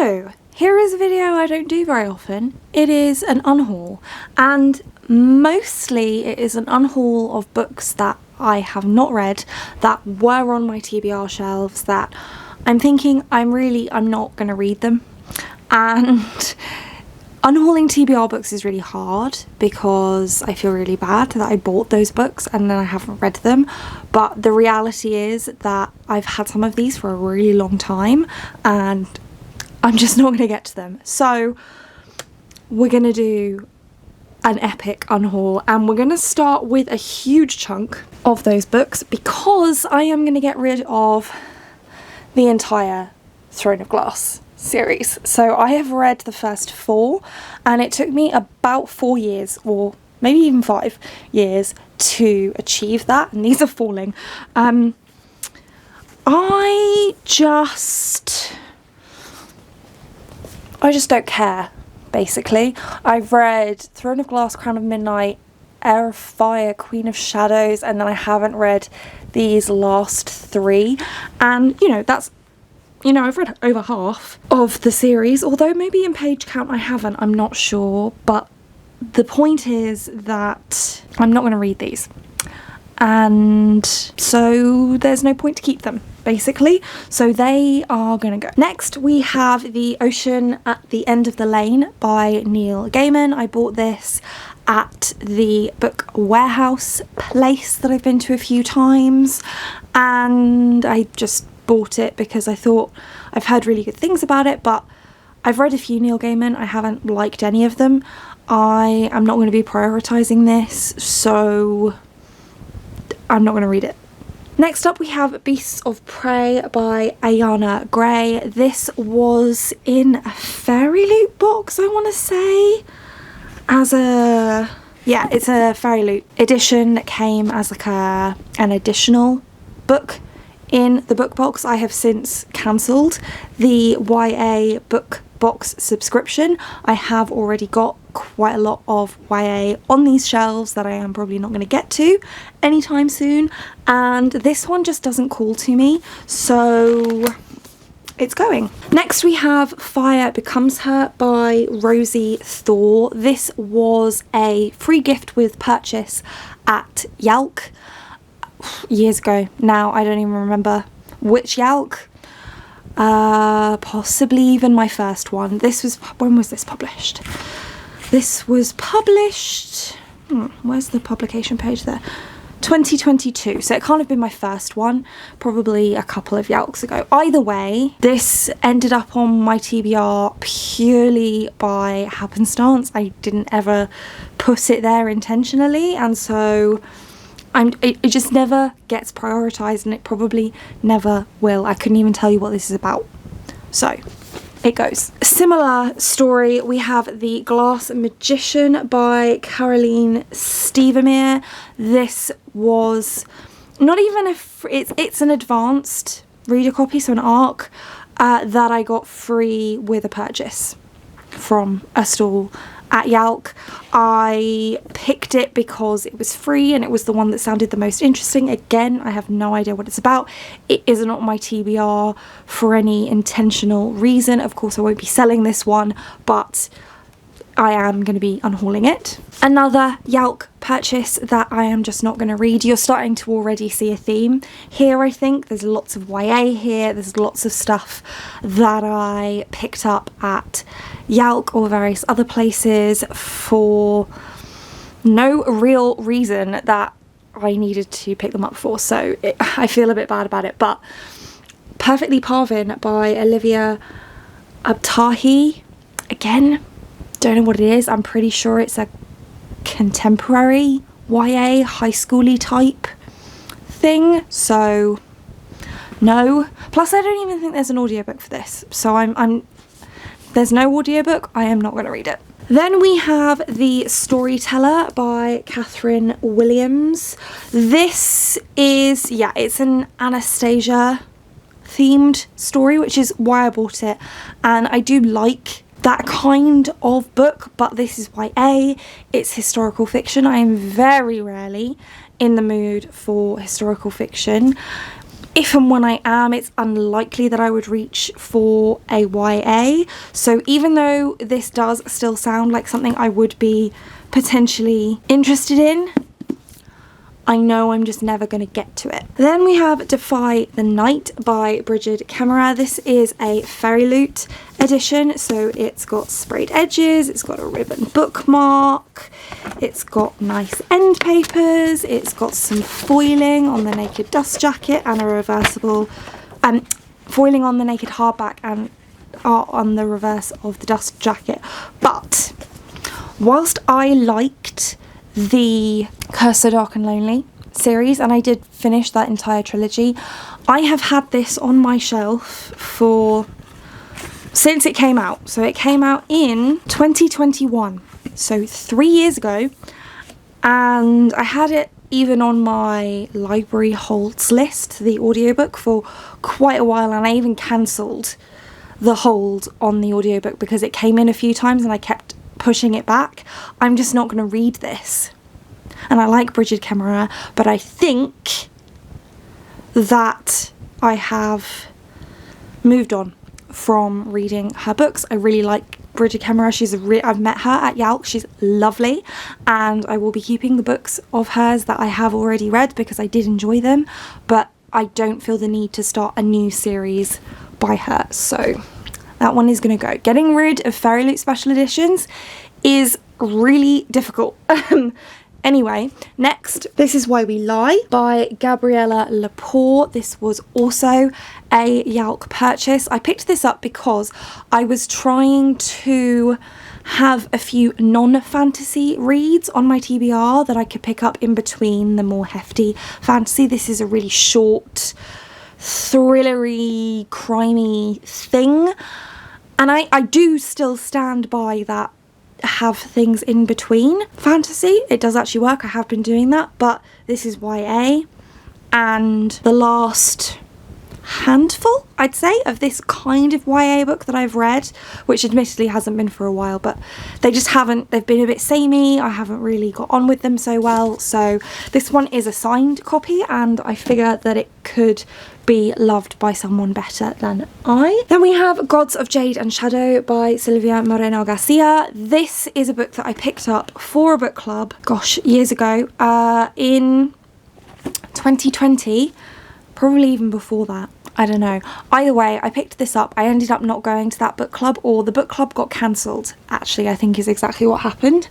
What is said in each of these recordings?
So here is a video I don't do very often. It is an unhaul, and mostly it is an unhaul of books that I have not read, that were on my TBR shelves, that I'm thinking I'm not going to read them. And unhauling TBR books is really hard because I feel really bad that I bought those books and then I haven't read them. But the reality is that I've had some of these for a really long time and I'm just not going to get to them. So we're going to do an epic unhaul, and we're going to start with a huge chunk of those books because I am going to get rid of the entire Throne of Glass series. So I have read the first 4 and it took me about 4 years, or maybe even 5 years, to achieve that, and these are falling. I just don't care, basically. I've read Throne of Glass, Crown of Midnight, Heir of Fire, Queen of Shadows, and then I haven't read these last 3, and I've read over half of the series, although maybe in page count I haven't, I'm not sure, but the point is that I'm not going to read these, and so there's no point to keep them, basically, so they are going to go. Next we have The Ocean at the End of the Lane by Neil Gaiman. I bought this at the book warehouse place that I've been to a few times, and I just bought it because I thought I've heard really good things about it, but I've read a few Neil Gaiman, I haven't liked any of them. I am not going to be prioritising this, so I'm not going to read it. Next up we have Beasts of Prey by Ayana Gray. This was in a Fairy Loot box, I want to say, it's a Fairy Loot edition that came as like an additional book in the book box. I have since cancelled the YA book box subscription. I have already got quite a lot of YA on these shelves that I am probably not going to get to anytime soon, and this one just doesn't call to me, so it's going. Next we have Fire Becomes Her by Rosie Thor. This was a free gift with purchase at Yalk years ago. Now I don't even remember which Yalk, possibly even my first one. When was this published? This was published, where's the publication page there? 2022, so it can't have been my first one, probably a couple of Yalks ago. Either way, this ended up on my TBR purely by happenstance. I didn't ever put it there intentionally, and so it just never gets prioritised, and it probably never will. I couldn't even tell you what this is about. So it goes. A similar story, we have The Glass Magician by Caroline Stevermeer. This was not even it's an advanced reader copy, so an ARC that I got free with a purchase from a stall at Yalk. I picked it because it was free and it was the one that sounded the most interesting. Again, I have no idea what it's about. It is not my TBR for any intentional reason. Of course, I won't be selling this one, but I am going to be unhauling it. Another Yalk purchase that I am just not going to read. You're starting to already see a theme here, I think. There's lots of YA here. There's lots of stuff that I picked up at Yalk or various other places for no real reason that I needed to pick them up for. So I feel a bit bad about it. But Perfectly Parvin by Olivia Abtahi. Again, don't know what it is. I'm pretty sure it's a contemporary YA high schooly type thing, so no. Plus I don't even think there's an audiobook for this, so there's no audiobook. I am not going to read it. Then we have The Storyteller by Catherine Williams. This is, it's an Anastasia themed story, which is why I bought it, and I do like that kind of book, but this is YA, it's historical fiction. I am very rarely in the mood for historical fiction. if and when I am, it's unlikely that I would reach for a YA. So even though this does still sound like something I would be potentially interested in, I know I'm just never going to get to it. Then we have Defy the Night by Brigid Kemmerer. This is a Fairy Loot edition, so it's got sprayed edges, it's got a ribbon bookmark, it's got nice end papers, it's got some foiling on the naked dust jacket and a reversible, foiling on the naked hardback and art on the reverse of the dust jacket. But whilst I liked the Curse So Dark and Lonely series, and I did finish that entire trilogy, I have had this on my shelf since it came out. So it came out in 2021, so 3 years ago, and I had it even on my library holds list, the audiobook, for quite a while, and I even cancelled the hold on the audiobook because it came in a few times and I kept pushing it back. I'm just not going to read this. And I like Brigid Kemmerer, but I think that I have moved on from reading her books. I really like Brigid Kemmerer. I've met her at Yalk. She's lovely, and I will be keeping the books of hers that I have already read because I did enjoy them, but I don't feel the need to start a new series by her. So that one is going to go. Getting rid of Fairy Loot special editions is really difficult. Anyway, next, This Is Why We Lie by Gabriella Lepore. This was also a Yalk purchase. I picked this up because I was trying to have a few non-fantasy reads on my TBR that I could pick up in between the more hefty fantasy. This is a really short, thrillery, crimey thing. And I do still stand by that have things in between fantasy. It does actually work. I have been doing that, but this is YA, and the last handful, I'd say, of this kind of YA book that I've read, which admittedly hasn't been for a while, but they've been a bit samey. I haven't really got on with them so well. So this one is a signed copy, and I figure that it could be loved by someone better than I. Then we have Gods of Jade and Shadow by Silvia Moreno Garcia. This is a book that I picked up for a book club, gosh, years ago, in 2020, probably even before that. I don't know. Either way, I picked this up. I ended up not going to that book club, or the book club got cancelled, actually, I think is exactly what happened.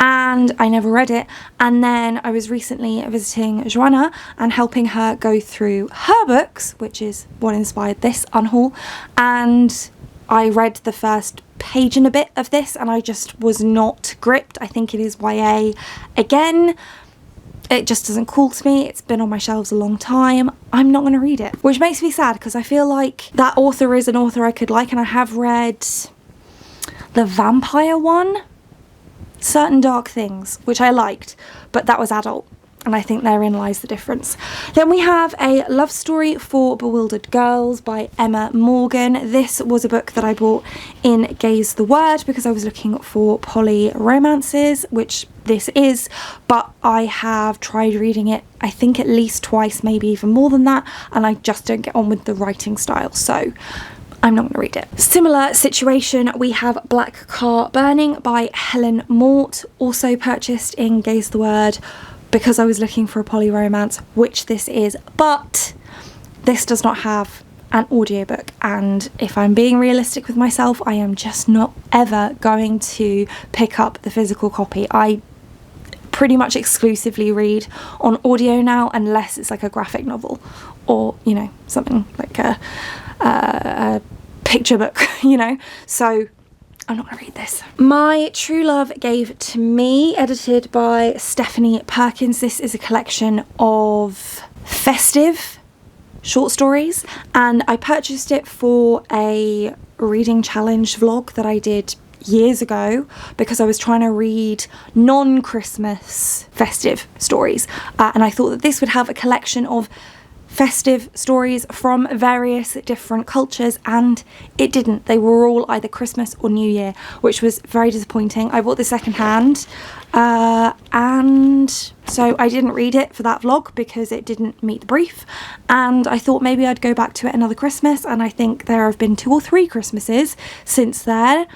And I never read it. And then I was recently visiting Joanna and helping her go through her books, which is what inspired this, Unhaul. And I read the first page and a bit of this, and I just was not gripped. I think it is YA again. It just doesn't call to me. It's been on my shelves a long time. I'm not going to read it, which makes me sad because I feel like that author is an author I could like, and I have read the vampire one, Certain Dark Things, which I liked, but that was adult, and I think therein lies the difference. Then we have A Love Story for Bewildered Girls by Emma Morgan. This was a book that I bought in Gaze the Word because I was looking for poly romances, which this is, but I have tried reading it, I think at least twice, maybe even more than that, and I just don't get on with the writing style, so I'm not going to read it. Similar situation, we have Black Car Burning by Helen Mort, also purchased in Gaze the Word because I was looking for a poly romance, which this is, but this does not have an audiobook, and if I'm being realistic with myself, I am just not ever going to pick up the physical copy. I pretty much exclusively read on audio now, unless it's like a graphic novel or, you know, something like a picture book, you know, so I'm not going to read this. My True Love Gave to Me, edited by Stephanie Perkins. This is a collection of festive short stories, and I purchased it for a reading challenge vlog that I did years ago because I was trying to read non-Christmas festive stories, and I thought that this would have a collection of festive stories from various different cultures, and it didn't. They were all either Christmas or New Year, which was very disappointing. I bought this secondhand, and so I didn't read it for that vlog because it didn't meet the brief, and I thought maybe I'd go back to it another Christmas, and I think there have been 2 or 3 Christmases since then,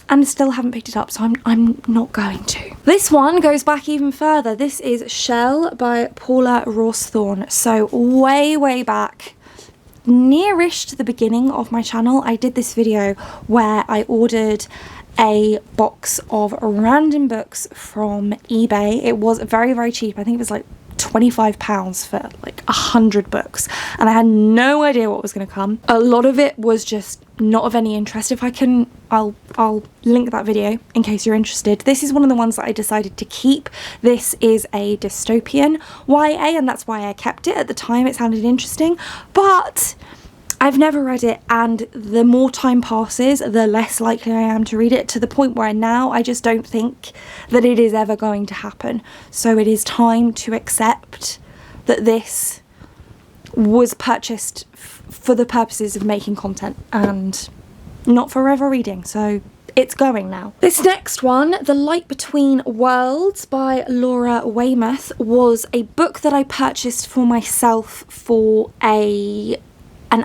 and still haven't picked it up, so I'm not going to. This one goes back even further. This is Shell by Paula Rawsthorne. So way back, nearish to the beginning of my channel, I did this video where I ordered a box of random books from eBay. It was very cheap. I think it was like £25 for like 100 books, and I had no idea what was going to come. A lot of it was just not of any interest. If I can, I'll link that video in case you're interested. This is one of the ones that I decided to keep. This is a dystopian YA, and that's why I kept it. At the time it sounded interesting, but I've never read it, and the more time passes, the less likely I am to read it, to the point where now I just don't think that it is ever going to happen. So it is time to accept that this was purchased for the purposes of making content and not forever reading. So it's going now. This next one, The Light Between Worlds by Laura Weymouth, was a book that I purchased for myself for an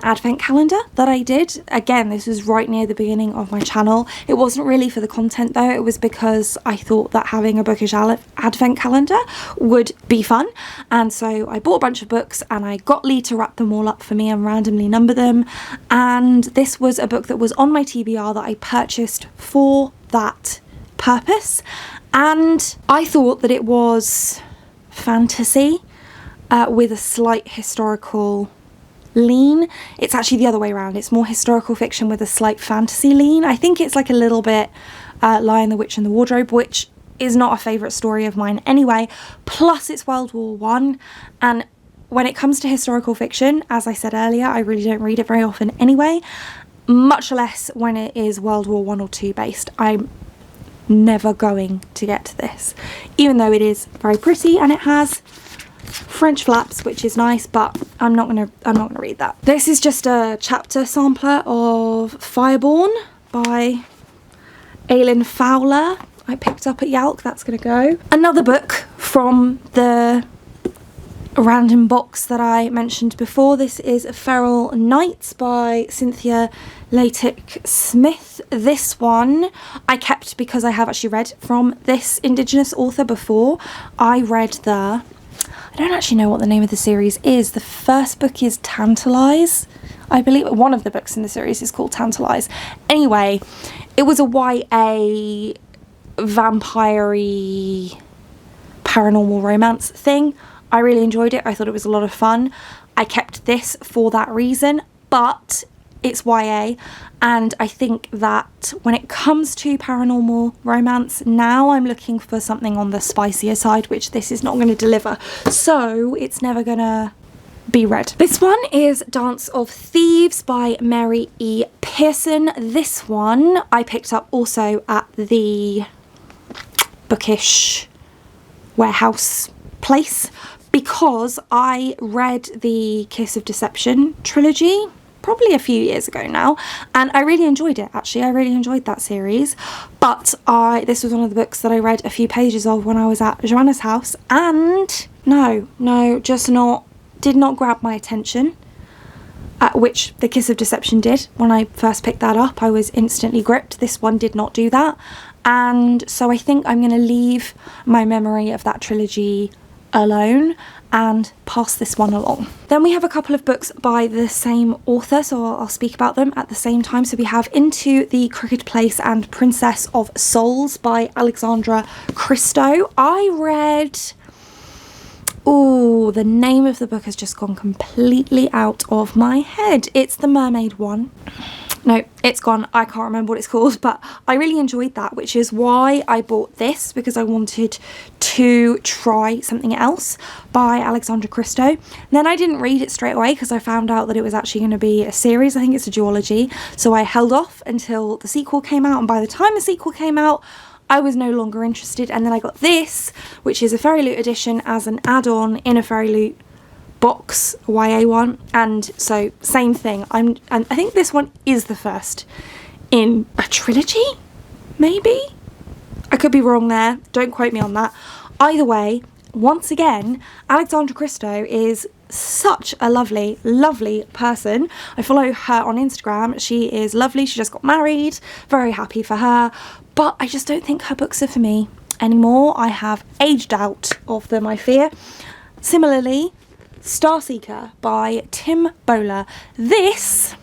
advent calendar that I did. Again, this was right near the beginning of my channel. It wasn't really for the content though, it was because I thought that having a bookish advent calendar would be fun, and so I bought a bunch of books and I got Lee to wrap them all up for me and randomly number them, and this was a book that was on my TBR that I purchased for that purpose, and I thought that it was fantasy with a slight historical lean. It's actually the other way around. It's more historical fiction with a slight fantasy lean. I think it's like a little bit Lion, the Witch and the Wardrobe, which is not a favourite story of mine anyway. Plus it's World War I, and when it comes to historical fiction, as I said earlier, I really don't read it very often anyway, much less when it is World War I or II based. I'm never going to get to this, even though it is very pretty and it has French flaps, which is nice, but I'm not gonna read that. This is just a chapter sampler of Fireborn by Aileen Fowler. I picked up at Yalk. That's gonna go. Another book from the random box that I mentioned before. This is Feral Nights by Cynthia Latick Smith. This one I kept because I have actually read from this Indigenous author before. I read I don't actually know what the name of the series is. The first book is Tantalise. I believe one of the books in the series is called Tantalise. Anyway, it was a YA vampire-y paranormal romance thing. I really enjoyed it. I thought it was a lot of fun. I kept this for that reason, but it's YA, and I think that when it comes to paranormal romance, now I'm looking for something on the spicier side, which this is not going to deliver, so it's never gonna be read. This one is Dance of Thieves by Mary E. Pearson. This one I picked up also at the bookish warehouse place because I read the Kiss of Deception trilogy probably a few years ago now, and I really enjoyed it. Actually, I really enjoyed that series, but this was one of the books that I read a few pages of when I was at Joanna's house, and did not grab my attention, which the Kiss of Deception did. When I first picked that up, I was instantly gripped. This one did not do that, and so I think I'm going to leave my memory of that trilogy alone and pass this one along. Then we have a couple of books by the same author, so I'll speak about them at the same time. So we have Into the Crooked Place and Princess of Souls by Alexandra Christo. I read... oh, the name of the book has just gone completely out of my head. It's the mermaid one. No, it's gone. I can't remember what it's called, but I really enjoyed that, which is why I bought this, because I wanted to try something else by Alexandra Christo. And then I didn't read it straight away because I found out that it was actually going to be a series. I think it's a duology. So I held off until the sequel came out, and by the time the sequel came out, I was no longer interested. And then I got this, which is a Fairy Loot edition as an add-on in a Fairy Loot box, a YA one, and so same thing. And I think this one is the first in a trilogy, maybe? I could be wrong there, don't quote me on that. Either way, once again, Alexandra Christo is such a lovely, lovely person. I follow her on Instagram. She is lovely. She just got married. Very happy for her. But I just don't think her books are for me anymore. I have aged out of them, I fear. Similarly, Starseeker by Tim Bowler. This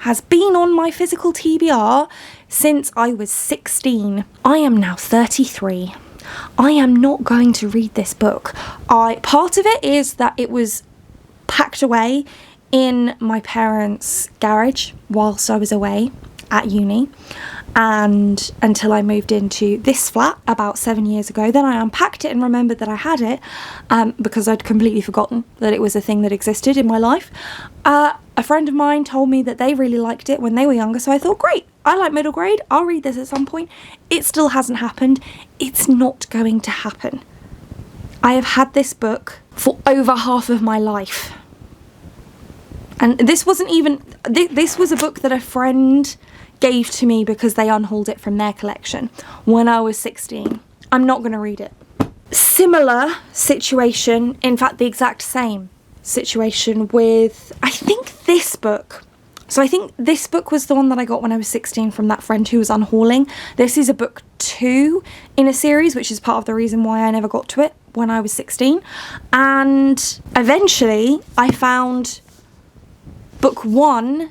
has been on my physical TBR since I was 16. I am now 33. I am not going to read this book. Part of it is that it was packed away in my parents' garage whilst I was away at uni, and until I moved into this flat about 7 years ago. Then I unpacked it and remembered that I had it, because I'd completely forgotten that it was a thing that existed in my life. A friend of mine told me that they really liked it when they were younger, so I thought, great, I like middle grade, I'll read this at some point. It still hasn't happened. It's not going to happen. I have had this book for over half of my life. And this wasn't even, this was a book that a friend gave to me because they unhauled it from their collection when I was 16. I'm not going to read it. Similar situation, in fact the exact same situation with, I think this book. So I think this book was the one that I got when I was 16 from that friend who was unhauling. This is a book 2 in a series, which is part of the reason why I never got to it when I was 16. And eventually I found book 1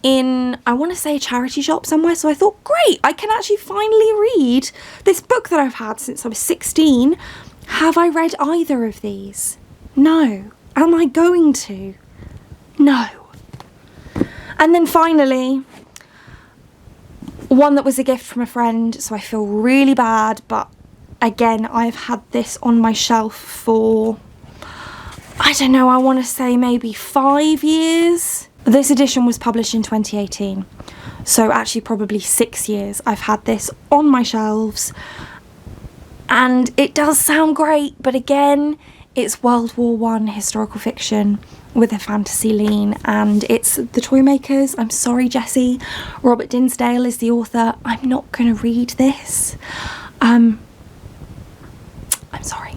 in, I want to say, a charity shop somewhere. So I thought, great, I can actually finally read this book that I've had since I was 16. Have I read either of these? No. Am I going to? No. And then finally, one that was a gift from a friend, so I feel really bad, but again, I've had this on my shelf for, I don't know, I want to say maybe 5 years. This edition was published in 2018, so actually probably 6 years I've had this on my shelves, and it does sound great, but again, it's World War I historical fiction with a fantasy lean, and it's the Toymakers. I'm sorry, Jessie. Robert Dinsdale is the author. I'm not going to read this. I'm sorry.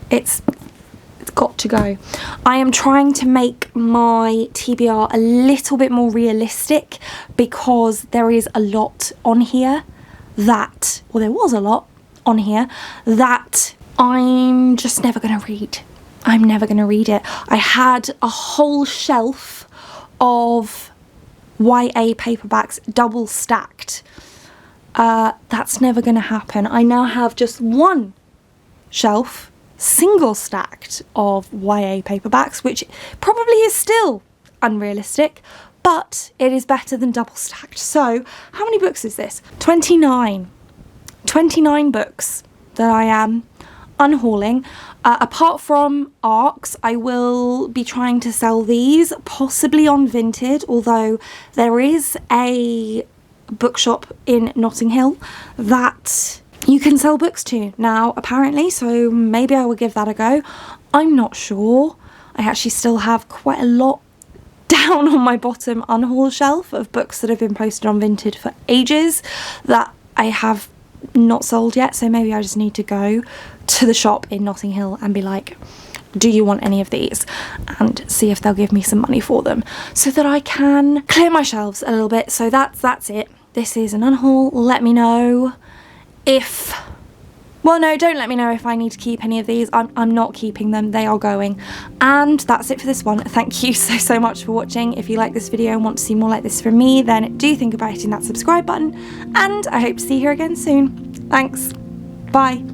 It's got to go. I am trying to make my TBR a little bit more realistic because there is a lot on here that, well, there was a lot on here that I'm just never going to read. I'm never going to read it. I had a whole shelf of YA paperbacks double stacked. That's never going to happen. I now have just one shelf single stacked of YA paperbacks, which probably is still unrealistic, but it is better than double stacked. So how many books is this? 29 books that I am unhauling. Apart from ARCs, I will be trying to sell these, possibly on Vinted, although there is a bookshop in Notting Hill that you can sell books to now, apparently, so maybe I will give that a go. I'm not sure. I actually still have quite a lot down on my bottom unhaul shelf of books that have been posted on Vinted for ages that I have not sold yet, so maybe I just need to go to the shop in Notting Hill and be like, do you want any of these, and see if they'll give me some money for them so that I can clear my shelves a little bit. So that's it. This is an unhaul. Let me know if, well, no, don't let me know if I need to keep any of these. I'm not keeping them, they are going. And that's it for this one. Thank you so much for watching. If you like this video and want to see more like this from me, then do think about hitting that subscribe button, and I hope to see you here again soon. Thanks. Bye.